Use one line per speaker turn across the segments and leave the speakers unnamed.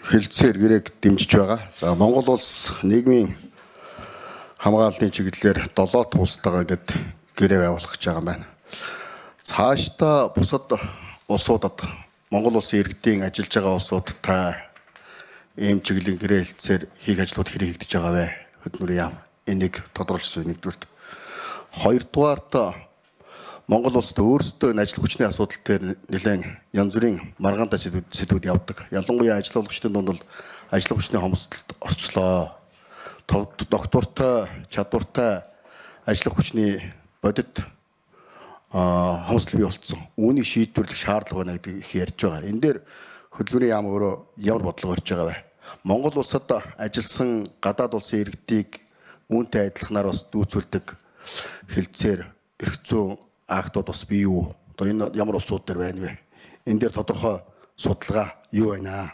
хэлцээр гэрээг дэмжиж байгаа. За Монгол улс нийгмийн хамгааллын чиглэлээр 7 улстайгаа ингээд гэрээ байгуулах гэж байгаа юм байна. Цаашдаа бусад улсуудад Монгол улсын иргэдийн ажиллаж байгаа улсуудтай ийм чиглэлийн гэрээ хэлцээр хийх ажлууд хэрэг хийгдэж байгаа вэ? Хөдөлмөрийн яам энийг тодорхойлсон нэгдүгürt. Хоёрдугаарт Монгол улсад өөрсдөө энэ ажил хүчний асуудал дээр нэлээд янз бүрийн маргаантай сэдвүүд явдаг. Ялангуяа ажил олгогчдын дунд бол ажил хүчний хомсдолд орчлоо. Доктортой, чадвартай ажил хүчний бодит хомсдол бий болцсон. Үүнийг шийдвэрлэх шаардлага байна гэдэг их ярьж байгаа. Энэ дээр хөдөлмөрийн яам өөрөө ямар бодлого барьж байгаа вэ? Монгол улсад ажилласан гадаад улсын иргэдийг үүнтэй адилханаар бас дүүцүүлдэг хэлцээр эрх зүйн актууд бас бий юу? Одоо энэ ямар улсууд дээр байна вэ? Энэ дээр тодорхой судалгаа юу байна?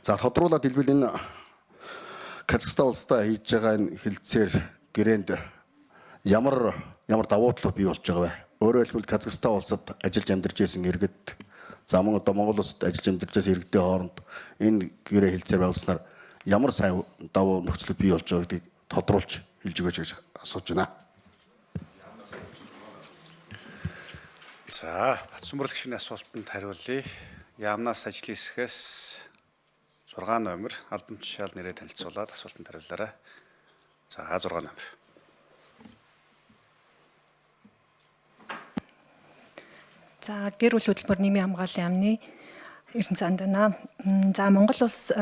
За тодруулаад хэлбэл энэ Казахстан улстай хийж байгаа энэ хэлцээр гэрээнд ямар давуу талууд бий болж байгаа вэ? Өөрөөр хэлбэл Казахстан улсад ажиллаж амьдарч байсан иргэд за мөн одоо Монгол улсад ажиллаж амьдарч байсан иргэдийн хооронд энэ гэрээ хэлцээр байгуулснаар ямар сайн давуу нөхцөлүүд бий болж байгаа гэдгийг тодруулж хэлж өгөөч гэж асууж байна.
За, Батсумбарлагчны асуултанд хариулъя. Яамнаас ажлын хэсгээс 6 номер албан тушаал нэрээ танилцуулаад асуултанд хариулаарай. За, 6 номер.
За, гэр бүл хөдөлмөр нийгмийн хамгааллын яамны Эрдэнэ цаанд байна. За, Монгол улс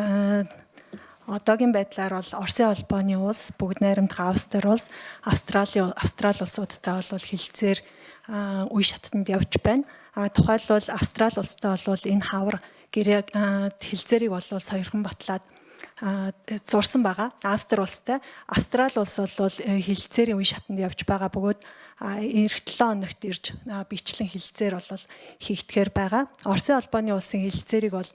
одоогийн байдлаар бол Оросын холбооны улс, бүгд найрамдах Австри улс, Австрали улсуудтай бол хэлцээр үе шатанд явж байна. Тухайлбал Австрали улстай бол энэ хавар гэрээ хэлцээрийг бол сойрхон батлаад зурсан байгаа. Австрали улс бол хэлцээрийн үе шатанд явж байгаа бөгөөд эх 7 хоногт ирж бичлэн хэлцээр бол хийгдэхээр байгаа. Оросын холбооны улсын хэлцээрийг бол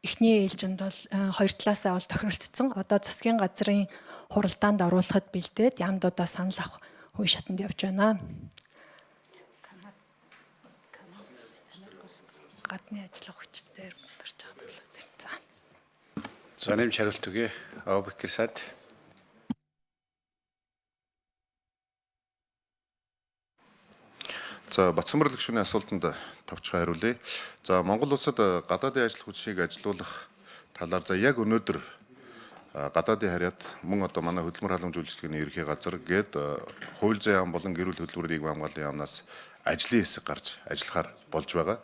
эхний ээлжинд бол хоёр талаасаа бол тохиролцсон. Одоо засгийн газрын хуралдаанд оруулахад бэлдээд яамдуудаа санал авах үе шатанд явж байна. Гадны ажил хүчтэй барьж байгаа болоод за.
За нэмж хариулт өгье. Абубакир Саад.
За Батсумбарлагчны асуултанд товчхон хариулъя. За Монгол улсад гадаадын ажил хүчийг ажилуулах талаар за яг өнөөдөр гадаадын харьяат мөн одоо манай хөдөлмөр халамж үйлчилгээний ерхий газар гээд хууль зүйн яам болон гэр бүл хөдөлмөрийн хамгааллын яамнаас ажлын хэсэг гарч ажиллахаар болж байгаа.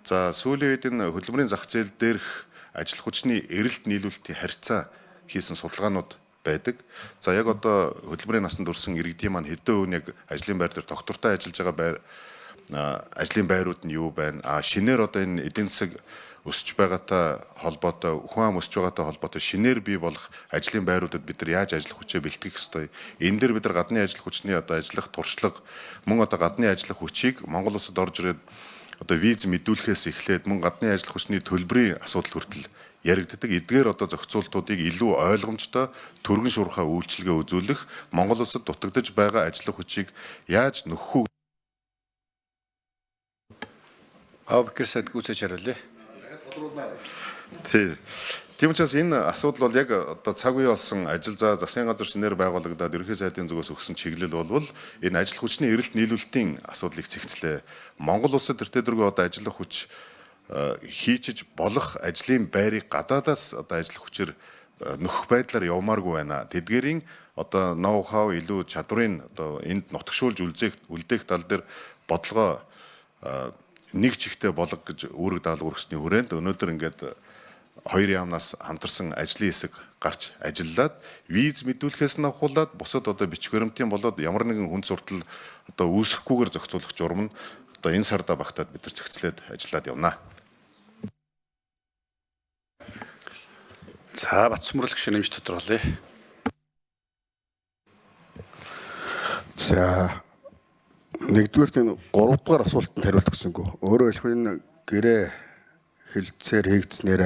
За сүүлийн үед энэ хөдөлмөрийн зах зээл дээрх ажил хүчний эрэлт нийлүүлэлтийн харьцаа хийсэн судалгаанууд байдаг. За яг одоо хөдөлмөрийн насанд хүрсэн иргэдийн маань хэдэн хувь яг ажлын байр дээр доктортой ажиллаж байгаа ажлын байрууд нь юу байна? Шинээр одоо энэ эдийн засаг өсөж байгаатай холбоотой, хүн ам өсөж байгаатай холбоотой шинээр бий болох ажлын байруудад бид нар яаж ажил хүчээ бэлтгэх ёстой? Энэ дээр бид нар гадны ажил хүчний одоо ажиллах туршлага, мөн одоо гадны ажиллах хүчийг Монгол улсад орж ирээд одоо виз мэдүүлэхээс эхлээд мөн гадны ажил хүчний төлбөрийн асуудал хүртэл яригддаг. Эдгээр одоо зохицуултуудыг илүү ойлгомжтой түргэн шуурхай үйлчилгээ үзүүлэх, Монгол улсад дутагдж байгаа ажиллах хүчийг яаж нөхөх үү?
Абубакир Саад гүйцэж хариулъя.
Тийм учраас энэ асуудал бол яг одоо цаг үе болсон ажил засгийн газар шинээр байгуулагдаад ерөнхий сайдын зүгээс өгсөн чиглэл бол энэ ажил хүчний эрэлт нийлүүлэлтийн асуудлыг цэгцлээ. Монгол улсад тэртээ одоо ажиллах хүч хийчиж болох ажлын байрыг гадаадаас одоо ажиллах хүчээр нөхөх байдлаар явмааргүй байна. Тэдгээрийн одоо ноу хау илүү чадварыг одоо энд нутагшуулж үлдээх тал дээр бодлогоо нэг чихтэй болгох гэж үүрэг даалгавар өгсөний хүрээнд өнөөдөр ингээд хоёр яамнаас хамтарсан ажлын хэсэг гарч ажиллаад виз мэдүүлэхээс нь ахуулаад бусад одоо бичих баримтын болоод ямар нэгэн хүн суртал одоо үүсэхгүйгээр зохицуулах журам нь одоо энэ сарда багтаад бид нар зохицлээд ажиллаад явна.
За Батсумбарлагч нэмж тодорхойлъя.
За нэгдүгээр энэ 3 дугаар асуултанд хариулт өгсөнгөө. Өөрөөр хэлбэл энэ гэрээ хэлцээр хийгдснээр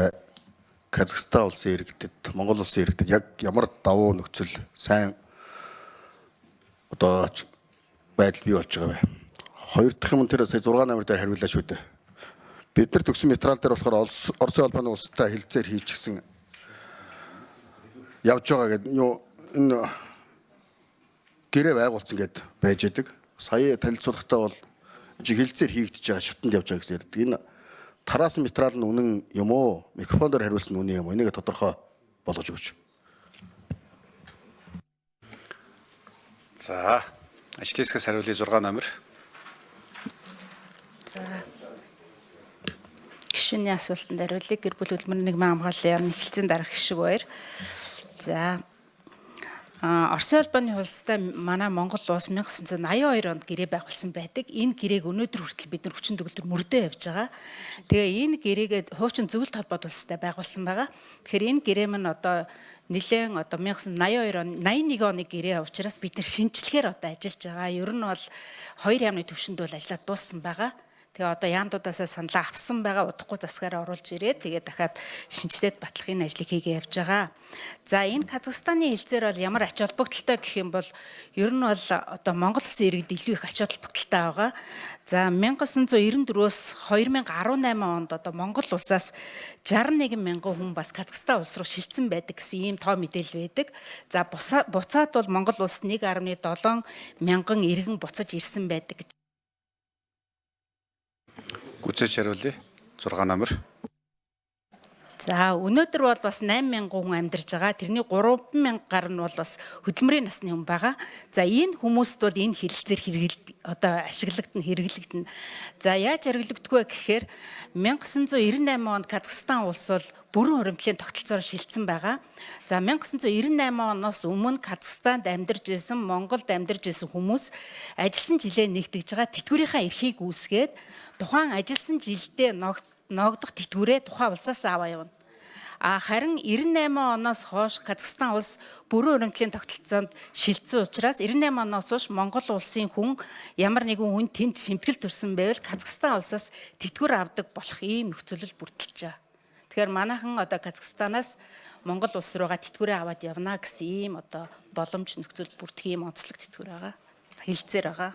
Казахстан улсын иргэдэд, Монгол улсын иргэдэд яг ямар давуу нөхцөл сайн одоо байдал бий болж байгаа вэ? Хоёр дахь юм тэр сая 6 номер дээр хариуллаа шүү дээ. бид нар төгсөн материал дээр болохоор Оросын холбооны улстай хэлэлцээр хийчихсэн явж байгаа гэдэг энэ гэрээ байгуулсан гэд байж идэг. Сая танилцуулгахдаа бол хэлэлцээр хийгдэж байгаа шатанд явж байгаа гэсэн ярьдаг. Энэ тараасан материал нь үнэн юм уу? Микрофоноор хариулсан үнэн юм уу? Энийг тодорхой болгож өгөөч.
За, ажлын хэсгээс хариулъя 6 номер.
За. Гишүүний асуултанд хариулъя. Гэр бүл хөдөлмөрийн нийгмийн хамгааллын яамны хэлцээний дарга гишүүг баяр. За. Оросын холбооны улстай манай Монгол улс 1982 онд гэрээ байгуулсан байдаг. Энэ гэрээг өнөөдөр хүртэл бид нар хүчин төгөлдөр мөрдөө явж байгаа. Тэгээ энэ гэрээгээ хуучин зөвлөлт холбоот улстай байгуулсан байгаа. Тэгэхээр энэ гэрээ маань одоо нэлээд одоо 1982 он 81 оны гэрээ учраас бид нар шинжилгээр одоо ажиллаж байгаа. Ер нь бол 2 яамны төвшөнд бол ажиллаад дууссан байгаа. Тэгээ одоо яамдуудаасаа саналаа авсан байгаа, удахгүй засгаараа оруулж ирээд тэгээ дахиад шинжилээд батлахын ажлыг хийгээ явж байгаа. За энэ Казахстаны хэлцээр бол ямар ач холбогдолтой гэх юм бол ер нь бол одоо Монгол Улсын иргэд илүү их ач холбогдолтой байгаа. За 1994-өөс 2018 онд одоо Монгол улсаас 61 мянган хүн бас Казахстан улс руу шилжсэн байдаг гэсэн ийм тоо мэдээлэл байдаг. За буцаад бол Монгол улсад 1.7 мянган иргэн буцаж ирсэн байдаг.
Гүцээж хариулъя 6 номер.
За өнөөдөр бол бас 8,000 хүн амьдарч байгаа. Тэрний 3,000 гаруй нь бол бас хөдөлмөрийн насны хүн байгаа. За энэ хүмүүст бол энэ хэлэлцээр хэрэглэгдэнэ. За яаж хэрэглэгдэх вэ гэхээр 1998 онд Казахстан улс бол бүрэн хуримтлалын тогтолцоороо шилжсэн байгаа. За 1998 оноос өмнө Казахстанд амьдарч байсан, Монголд амьдарч байсан хүмүүс ажилласан жилээ нэгтгэж байгаа тэтгэврийнхаа эрхийг үүсгээд тухайн ажилласан жилдээ ногдох тэтгэврээ тухайн улсаас аваа явна. Харин 98 оноос хойш Казахстан улс бүрэн хуримтлалын тогтолцоонд шилжсэн учраас 98 оноос хойш Монгол улсын хүн ямар нэгэн хүн тэнд шимтгэл төрсөн байвал Казахстан улсаас тэтгэвэр авдаг болох ийм нөхцөлөд бүрдэлж байгаа. Тэгэхээр манайхан одоо Казахстанаас Монгол улс руугаа тэтгэврээ аваад явна гэсэн ийм одоо боломж нөхцөл бүрдэх ийм онцлог тэтгэвэр байгаа. Хэлцээр байгаа.